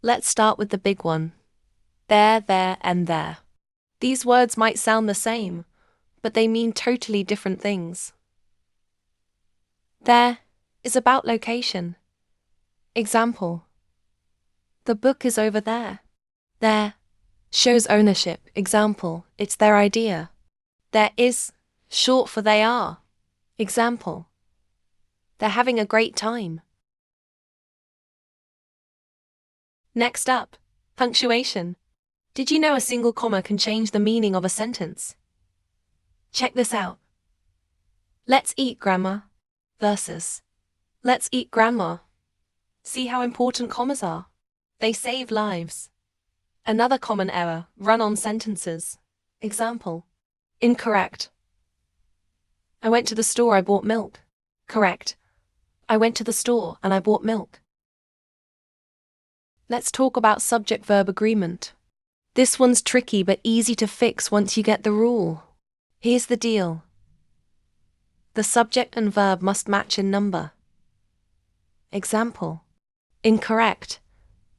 Let's start with the big one. There, and there. These words might sound the same, but they mean totally different things. There is about location. Example: the book is over there. There shows ownership. Example: it's their idea. There is short for they are. Example: they're having a great time. Next up, punctuation. Did you know a single comma can change the meaning of a sentence? Check this out. Let's eat grandma versus let's eat grandma. See how important commas are? They save lives. Another common error: run-on sentences. Example: incorrect. I went to the store, I bought milk. Correct. I went to the store and I bought milk. Let's talk about subject-verb agreement. This one's tricky but easy to fix once you get the rule. Here's the deal. The subject and verb must match in number. Example: incorrect.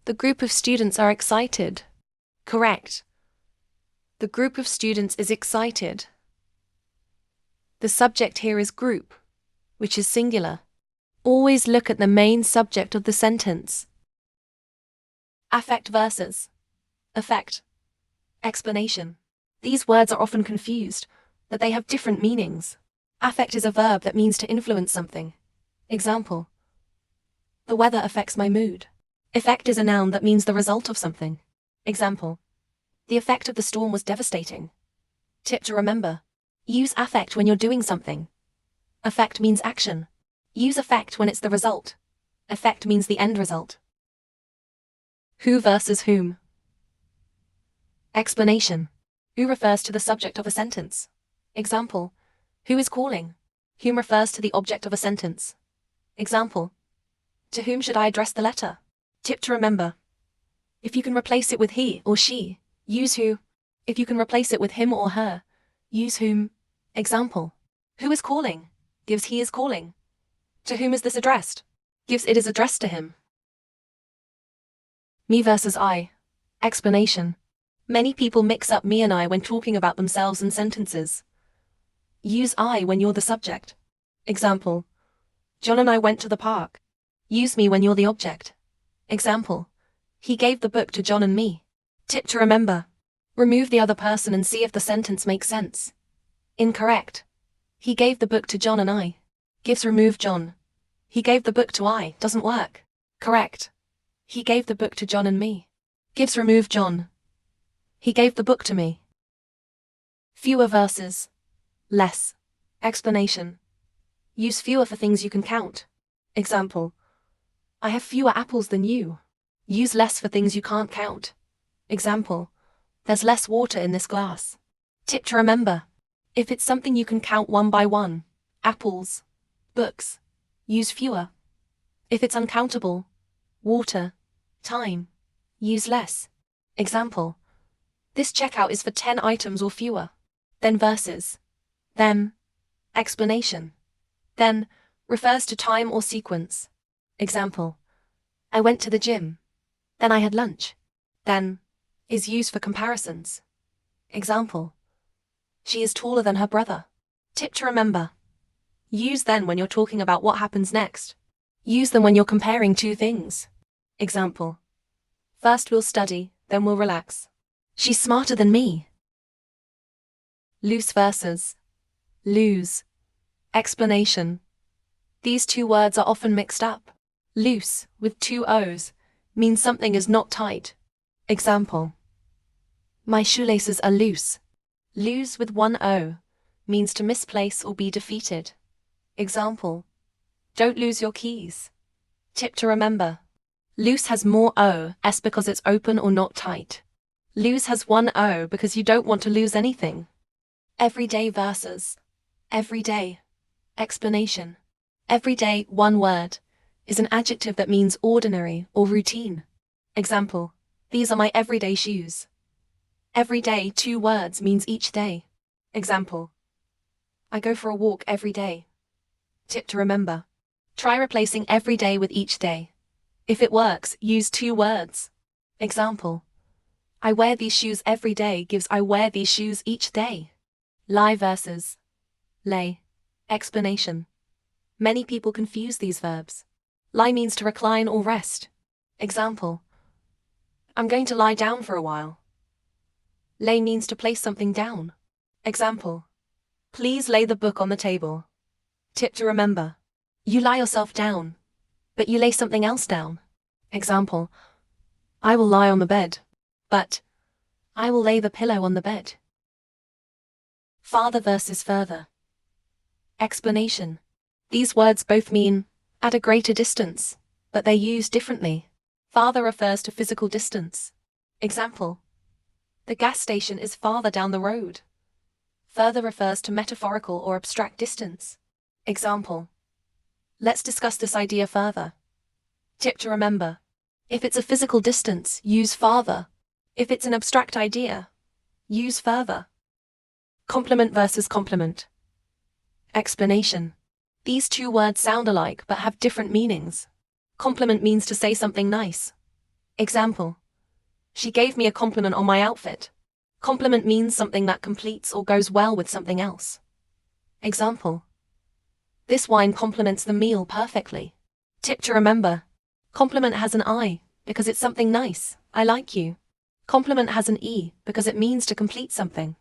The group of students are excited. Correct. The group of students is excited. The subject here is group, which is singular. Always look at the main subject of the sentence. Affect versus effect. Explanation. These words are often confused, but they have different meanings. Affect is a verb that means to influence something. Example: the weather affects my mood. Effect is a noun that means the result of something. Example: the effect of the storm was devastating. Tip to remember: use affect when you're doing something. Effect means action. Use effect when it's the result. Effect means the end result. Who versus whom. Explanation. Who refers to the subject of a sentence. Example: who is calling? Whom refers to the object of a sentence. Example: to whom should I address the letter? Tip to remember: if you can replace it with he or she, use who. If you can replace it with him or her, use whom. Example: who is calling? Gives he is calling. To whom is this addressed? Gives it is addressed to him. Me versus I. Explanation. Many people mix up me and I when talking about themselves in sentences. Use I when you're the subject. Example: John and I went to the park. Use me when you're the object. Example: he gave the book to John and me. Tip to remember: remove the other person and see if the sentence makes sense. Incorrect. He gave the book to John and I. Gives remove John. He gave the book to I doesn't work. Correct. He gave the book to John and me. Gives remove John. He gave the book to me. Fewer versus less. Explanation. Use fewer for things you can count. Example: I have fewer apples than you. Use less for things you can't count. Example: there's less water in this glass. Tip to remember: if it's something you can count one by one, apples, books, use fewer. If it's uncountable, water, time, use less. Example: this checkout is for 10 items or fewer. Then versus then. Explanation. Then refers to time or sequence. Example: I went to the gym. Then I had lunch. Then is used for comparisons. Example: she is taller than her brother. Tip to remember: use then when you're talking about what happens next. Use them when you're comparing two things. Example: first we'll study, then we'll relax. She's smarter than me. Loose versus lose. Explanation. These two words are often mixed up. Loose, with 2 O's, means something is not tight. Example: my shoelaces are loose. Lose with 1 O means to misplace or be defeated. Example: don't lose your keys. Tip to remember: loose has more O's because it's open or not tight. Lose has 1 O because you don't want to lose anything. Everyday versus everyday. Explanation. Everyday, one word, is an adjective that means ordinary or routine. Example: these are my everyday shoes. Every day, 2 words, means each day. Example: I go for a walk every day. Tip to remember: try replacing every day with each day. If it works, use 2 words. Example. I wear these shoes every day gives I wear these shoes each day. Lie versus lay. Explanation. Many people confuse these verbs. Lie means to recline or rest. Example. I'm going to lie down for a while. Lay means to place something down. Example. Please lay the book on the table. Tip to remember. You lie yourself down, but you lay something else down. Example. I will lie on the bed, but I will lay the pillow on the bed. Farther versus further. Explanation. These words both mean at a greater distance, but they're used differently. Farther refers to physical distance. Example. The gas station is farther down the road. Further refers to metaphorical or abstract distance. Example. Let's discuss this idea further. Tip to remember. If it's a physical distance, use farther. If it's an abstract idea, use further. Complement versus complement. Explanation. These two words sound alike but have different meanings. Compliment means to say something nice. Example. She gave me a compliment on my outfit. Compliment means something that completes or goes well with something else. Example. This wine complements the meal perfectly. Tip to remember. Compliment has an I because it's something nice. I like you. Compliment has an E because it means to complete something.